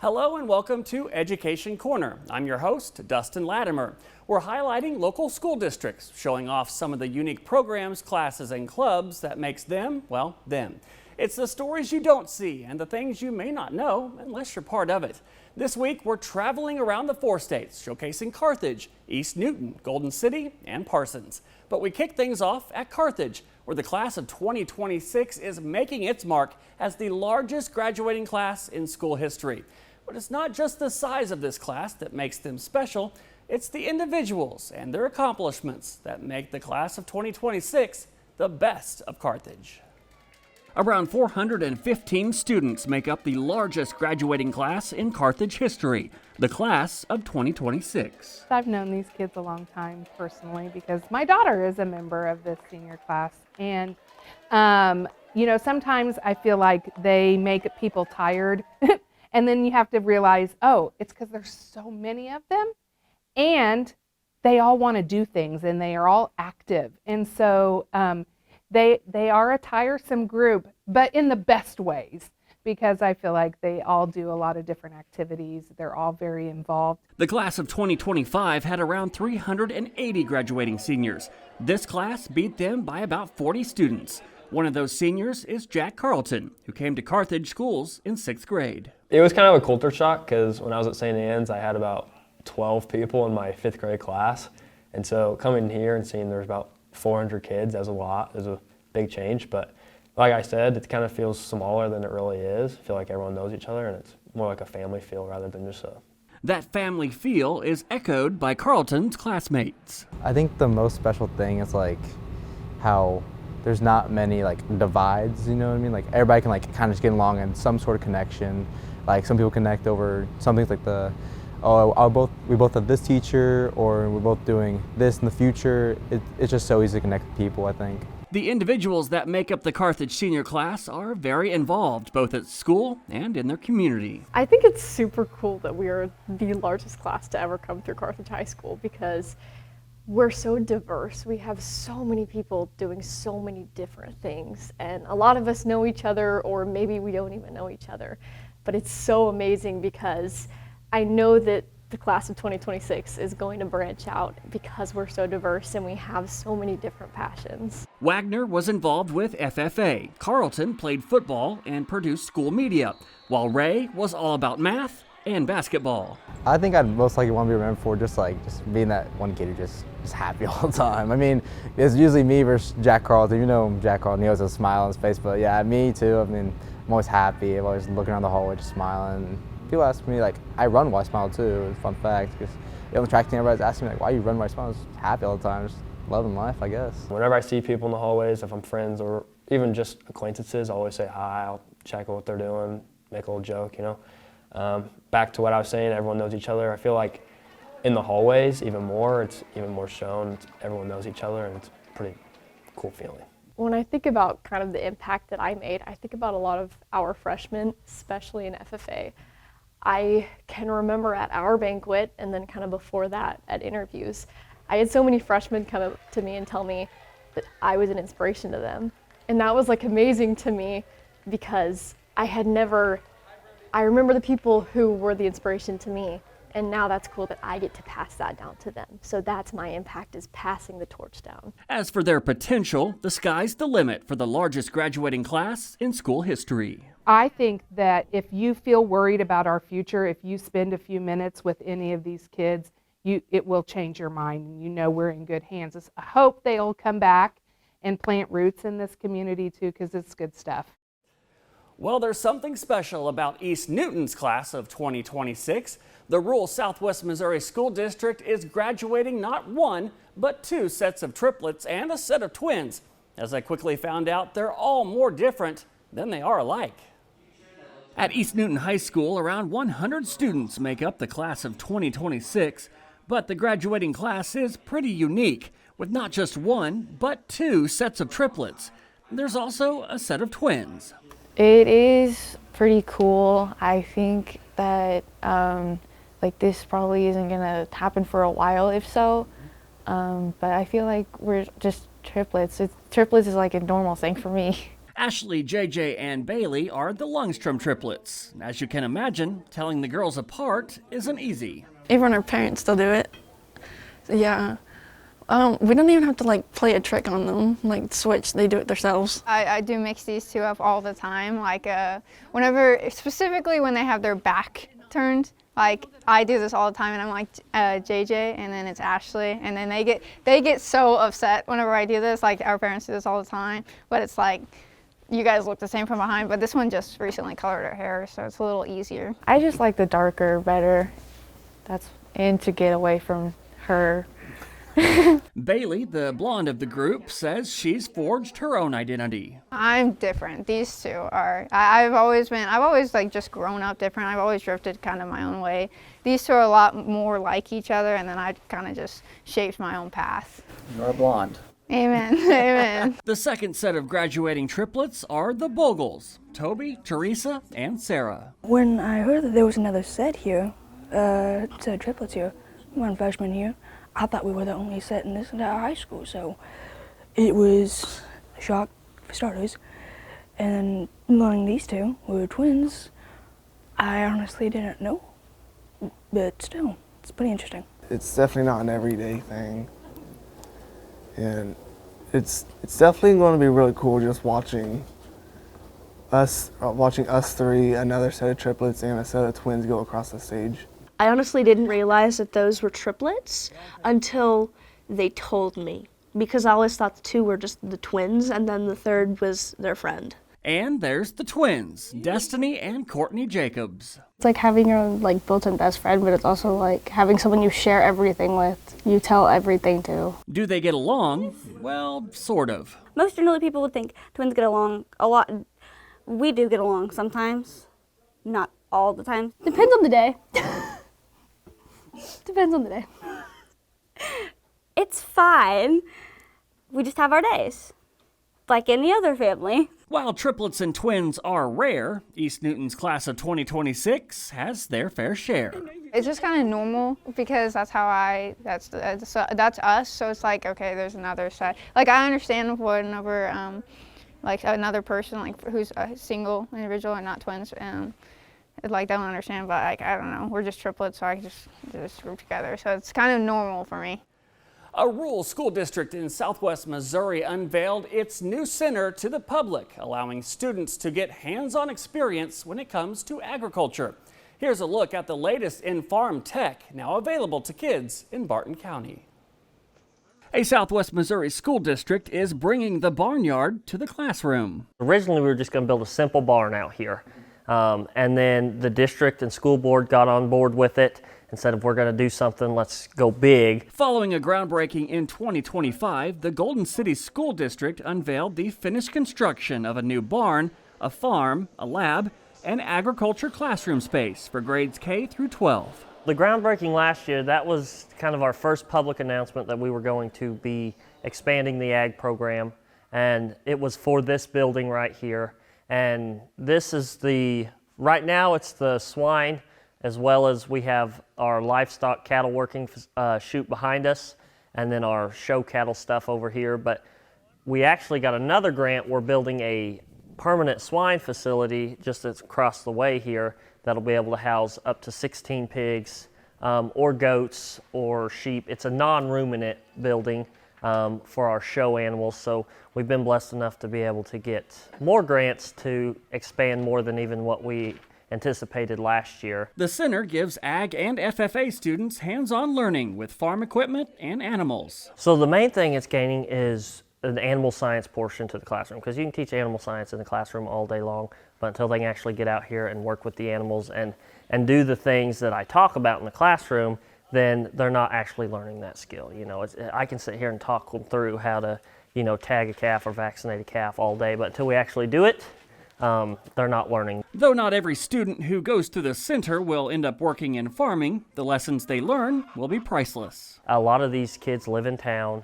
Hello and welcome to Education Corner. I'm your host, Dustin Latimer. We're highlighting local school districts, showing off some of the unique programs, classes, and clubs that makes them, well, them. It's the stories you don't see and the things you may not know unless you're part of it. This week, we're traveling around the 4 states, showcasing Carthage, East Newton, Golden City, and Parsons. But we kick things off at Carthage, where the class of 2026 is making its mark as the largest graduating class in school history. But it's not just the size of this class that makes them special, it's the individuals and their accomplishments that make the class of 2026 the best of Carthage. Around 415 students make up the largest graduating class in Carthage history, the class of 2026. I've known these kids a long time personally because my daughter is a member of this senior class. And, sometimes I feel like they make people tired. And then you have to realize, oh, it's because there's so many of them and they all want to do things and they are all active. And so they are a tiresome group, but in the best ways, because I feel like they all do a lot of different activities. They're all very involved. The class of 2025 had around 380 graduating seniors. This class beat them by about 40 students. One of those seniors is Jack Carlton, who came to Carthage schools in 6th grade. It was kind of a culture shock because when I was at St. Anne's, I had about 12 people in my 5th grade class. And so coming here and seeing there's about 400 kids, that was a lot. It was a big change. But like I said, it kind of feels smaller than it really is. I feel like everyone knows each other and it's more like a family feel rather than just a... That family feel is echoed by Carlton's classmates. I think the most special thing is how there's not many divides, you know what I mean? Everybody can kind of just get along and some sort of connection. Some people connect over some things we both have this teacher, or we're both doing this in the future. It's just so easy to connect with people, I think. The individuals that make up the Carthage senior class are very involved, both at school and in their community. I think it's super cool that we are the largest class to ever come through Carthage High School because we're so diverse. We have so many people doing so many different things, and a lot of us know each other, or maybe we don't even know each other. But it's so amazing because I know that the class of 2026 is going to branch out because we're so diverse and we have so many different passions. Wagner was involved with FFA. Carlton played football and produced school media, while Ray was all about math and basketball. I think I'd most likely want to be remembered for just being that one kid who just happy all the time. I mean, it's usually me versus Jack Carlton. You know Jack Carlton, he has a smile on his face, but yeah, me too. I mean, I'm always happy. I'm always looking around the hallway just smiling. People ask me, I run while I smile too. It's a fun fact, because on the track team, everybody's asking me, why you run while I smile? I'm just happy all the time, just loving life, I guess. Whenever I see people in the hallways, if I'm friends or even just acquaintances, I always say hi, I'll check out what they're doing, make a little joke, Back to what I was saying, everyone knows each other. I feel like in the hallways, it's even more shown. Everyone knows each other, and it's a pretty cool feeling. When I think about kind of the impact that I made, I think about a lot of our freshmen, especially in FFA. I can remember at our banquet, and then kind of before that at interviews, I had so many freshmen come up to me and tell me that I was an inspiration to them. And that was amazing to me because I remember the people who were the inspiration to me, and now that's cool that I get to pass that down to them. So that's my impact, is passing the torch down. As for their potential, the sky's the limit for the largest graduating class in school history. I think that if you feel worried about our future, if you spend a few minutes with any of these kids, it will change your mind, and we're in good hands. I hope they'll come back and plant roots in this community too, because it's good stuff. Well, there's something special about East Newton's class of 2026. The rural Southwest Missouri School District is graduating not 1, but 2 sets of triplets and a set of twins. As I quickly found out, they're all more different than they are alike. At East Newton High School, around 100 students make up the class of 2026, but the graduating class is pretty unique, with not just 1, but 2 sets of triplets. There's also a set of twins. It is pretty cool. I think that this probably isn't gonna happen for a while, if so. But I feel like we're just triplets. Triplets is a normal thing for me. Ashley, JJ, and Bailey are the Lundstrom triplets. As you can imagine, telling the girls apart isn't easy. Even our parents still do it. Yeah. We don't even have to like play a trick on them, like switch, they do it themselves. I do mix these two up all the time, like whenever, specifically when they have their back turned, like I do this all the time and I'm like JJ and then it's Ashley and then they get so upset whenever I do this, like our parents do this all the time, but it's like, you guys look the same from behind, but this one just recently colored her hair, so it's a little easier. I just like the darker better. And to get away from her. Bailey, the blonde of the group, says she's forged her own identity. I'm different. These two are. I've always like just grown up different. I've always drifted kind of my own way. These two are a lot more like each other, and then I kind of just shaped my own path. You're a blonde. Amen. Amen. The second set of graduating triplets are the Bogles, Toby, Teresa, and Sarah. When I heard that there was another set here, set of triplets here, one freshman here, I thought we were the only set in this entire high school, so it was a shock for starters. And learning these two were twins, I honestly didn't know, but still, it's pretty interesting. It's definitely not an everyday thing. And it's definitely going to be really cool just watching us three, another set of triplets, and a set of twins go across the stage. I honestly didn't realize that those were triplets until they told me, because I always thought the two were just the twins and then the third was their friend. And there's the twins, Destiny and Courtney Jacobs. It's like having your own like built-in best friend, but it's also like having someone you share everything with, you tell everything to. Do they get along? Well, sort of. Most generally people would think twins get along a lot. We do get along sometimes, not all the time. Depends on the day. Depends on the day. It's fine. We just have our days, like any other family. While triplets and twins are rare, East Newton's class of 2026 has their fair share. It's just kind of normal because that's us. So it's like, okay, there's another side. Like I understand whenever like another person like who's a single individual and not twins, like don't understand. But like I don't know, we're just triplets, so I just group together. So it's kind of normal for me. A rural school district in southwest Missouri unveiled its new center to the public, allowing students to get hands-on experience when it comes to agriculture. Here's a look at the latest in farm tech, now available to kids in Barton County. A southwest Missouri school district is bringing the barnyard to the classroom. Originally, we were just going to build a simple barn out here. And then the district and school board got on board with it and said, if we're going to do something, let's go big. Following a groundbreaking in 2025, the Golden City School District unveiled the finished construction of a new barn, a farm, a lab, and agriculture classroom space for grades K through 12. The groundbreaking last year, that was kind of our first public announcement that we were going to be expanding the ag program. And it was for this building right here. And this is right now it's the swine, as well as we have our livestock cattle working chute behind us, and then our show cattle stuff over here. But we actually got another grant. We're building a permanent swine facility just across the way here that'll be able to house up to 16 pigs or goats or sheep. It's a non-ruminant building for our show animals. So we've been blessed enough to be able to get more grants to expand more than even what we anticipated last year. The center gives ag and FFA students hands-on learning with farm equipment and animals. So the main thing it's gaining is an animal science portion to the classroom, because you can teach animal science in the classroom all day long, but until they can actually get out here and work with the animals and do the things that I talk about in the classroom, then they're not actually learning that skill. You know, I can sit here and talk them through how to, tag a calf or vaccinate a calf all day, but until we actually do it, they're not learning. Though not every student who goes to the center will end up working in farming, the lessons they learn will be priceless. A lot of these kids live in town.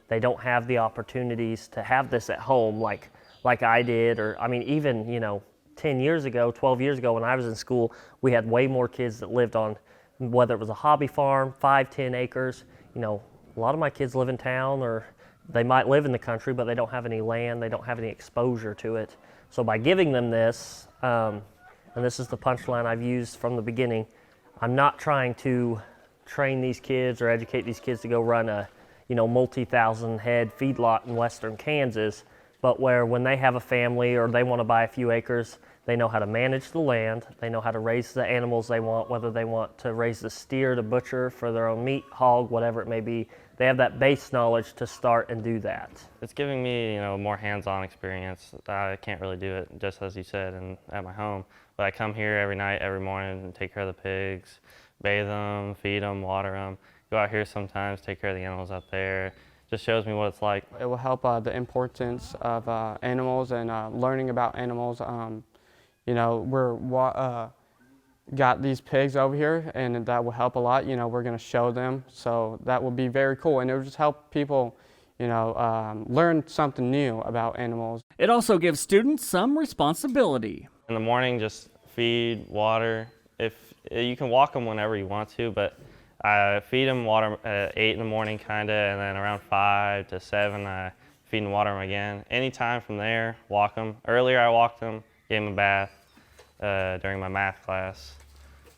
They don't have the opportunities to have this at home like I did, or even 10 years ago, 12 years ago when I was in school, we had way more kids that lived on, whether it was a hobby farm, 5-10 acres. A lot of my kids live in town, or they might live in the country, but they don't have any land, they don't have any exposure to it. So by giving them this, and this is the punchline I've used from the beginning, I'm not trying to train these kids or educate these kids to go run a multi-thousand head feedlot in western Kansas, but where when they have a family or they want to buy a few acres, they know how to manage the land, they know how to raise the animals they want, whether they want to raise the steer to butcher for their own meat, hog, whatever it may be. They have that base knowledge to start and do that. It's giving me, more hands-on experience. I can't really do it, just as you said, at my home. But I come here every night, every morning, and take care of the pigs, bathe them, feed them, water them. Go out here sometimes, take care of the animals out there. Just shows me what it's like. It will help the importance of animals and learning about animals. We're got these pigs over here, and that will help a lot. We're going to show them, so that will be very cool, and it will just help people, learn something new about animals. It also gives students some responsibility. In the morning, just feed, water. If you can walk them whenever you want to, but I feed them, water at 8 in the morning, and then around 5 to 7, I feed and water them again. Anytime from there, walk them. Earlier, I walked them, gave them a bath during my math class,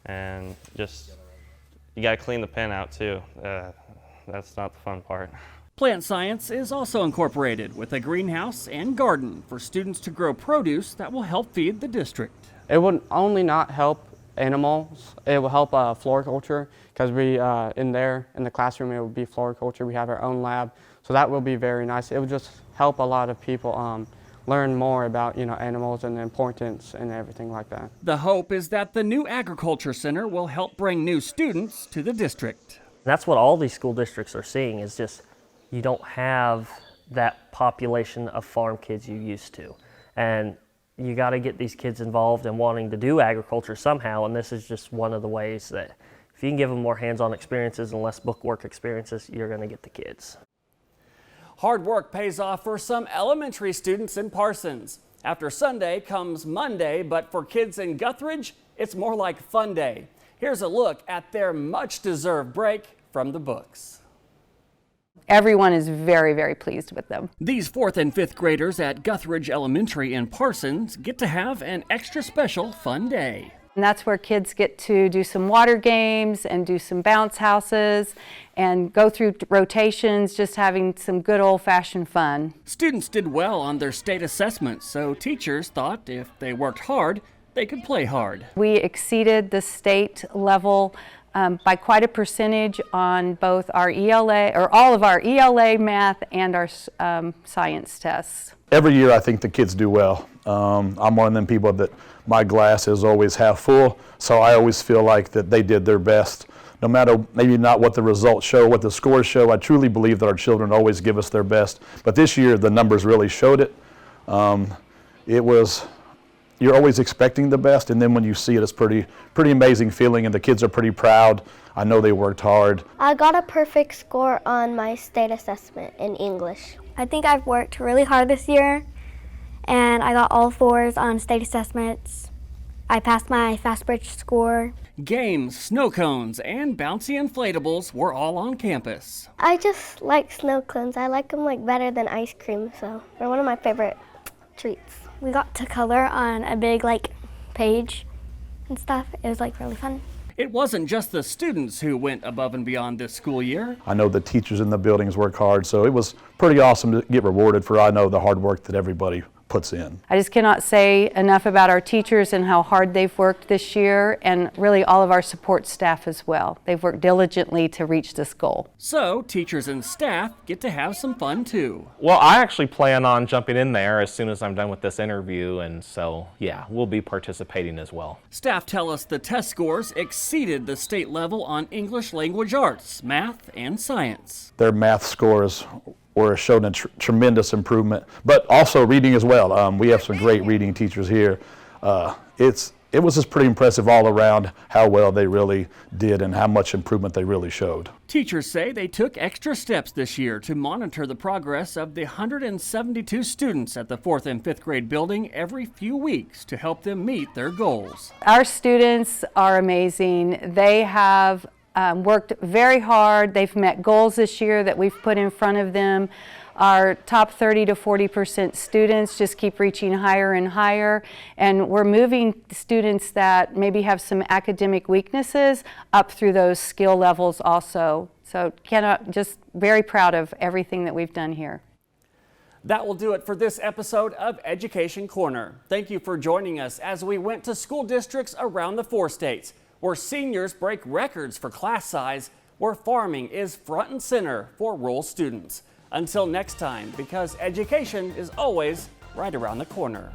and you got to clean the pen out too. That's not the fun part. Plant science is also incorporated with a greenhouse and garden for students to grow produce that will help feed the district. It would only not help animals, it will help floriculture, because we in the classroom it would be floriculture. We have our own lab, so that will be very nice. It would just help a lot of people learn more about animals and the importance and everything like that. The hope is that the new agriculture center will help bring new students to the district. That's what all these school districts are seeing, is just you don't have that population of farm kids you used to. And you got to get these kids involved in wanting to do agriculture somehow, and this is just one of the ways that if you can give them more hands-on experiences and less bookwork experiences, you're going to get the kids. Hard work pays off for some elementary students in Parsons. After Sunday comes Monday, but for kids in Guthridge, it's more like fun day. Here's a look at their much-deserved break from the books. Everyone is very, very pleased with them. These 4th and 5th graders at Guthridge Elementary in Parsons get to have an extra special fun day. And that's where kids get to do some water games and do some bounce houses and go through rotations, just having some good old-fashioned fun. Students did well on their state assessments, so teachers thought if they worked hard, they could play hard. We exceeded the state level by quite a percentage on both our ELA, or all of our ELA, math, and our science tests. Every year I think the kids do well. I'm one of them people that my glass is always half full, so I always feel like that they did their best. No matter maybe not what the results show, what the scores show, I truly believe that our children always give us their best. But this year the numbers really showed it. You're always expecting the best, and then when you see it, it's pretty amazing feeling, and the kids are pretty proud. I know they worked hard. I got a perfect score on my state assessment in English. I think I've worked really hard this year, and I got all 4s on state assessments. I passed my fast bridge score. Games, snow cones, and bouncy inflatables were all on campus. I just like snow cones. I like them better than ice cream, so they're one of my favorite treats. We got to color on a big page and stuff. It was really fun. It wasn't just the students who went above and beyond this school year. I know the teachers in the buildings work hard, so it was pretty awesome to get rewarded for, I know, the hard work that everybody puts in. I just cannot say enough about our teachers and how hard they've worked this year, and really all of our support staff as well. They've worked diligently to reach this goal. So teachers and staff get to have some fun too. Well, I actually plan on jumping in there as soon as I'm done with this interview, and so yeah, we'll be participating as well. Staff tell us the test scores exceeded the state level on English language arts, math, and science. Their math scores or showed a tremendous improvement, but also reading as well. We have some great reading teachers here. It was just pretty impressive all around how well they really did and how much improvement they really showed. Teachers say they took extra steps this year to monitor the progress of the 172 students at the 4th and 5th grade building every few weeks to help them meet their goals. Our students are amazing. They have worked very hard. They've met goals this year that we've put in front of them. Our top 30 to 40% students just keep reaching higher and higher, and we're moving students that maybe have some academic weaknesses up through those skill levels also. So just very proud of everything that we've done here. That will do it for this episode of Education Corner. Thank you for joining us as we went to school districts around the 4 states, where seniors break records for class size, where farming is front and center for rural students. Until next time, because education is always right around the corner.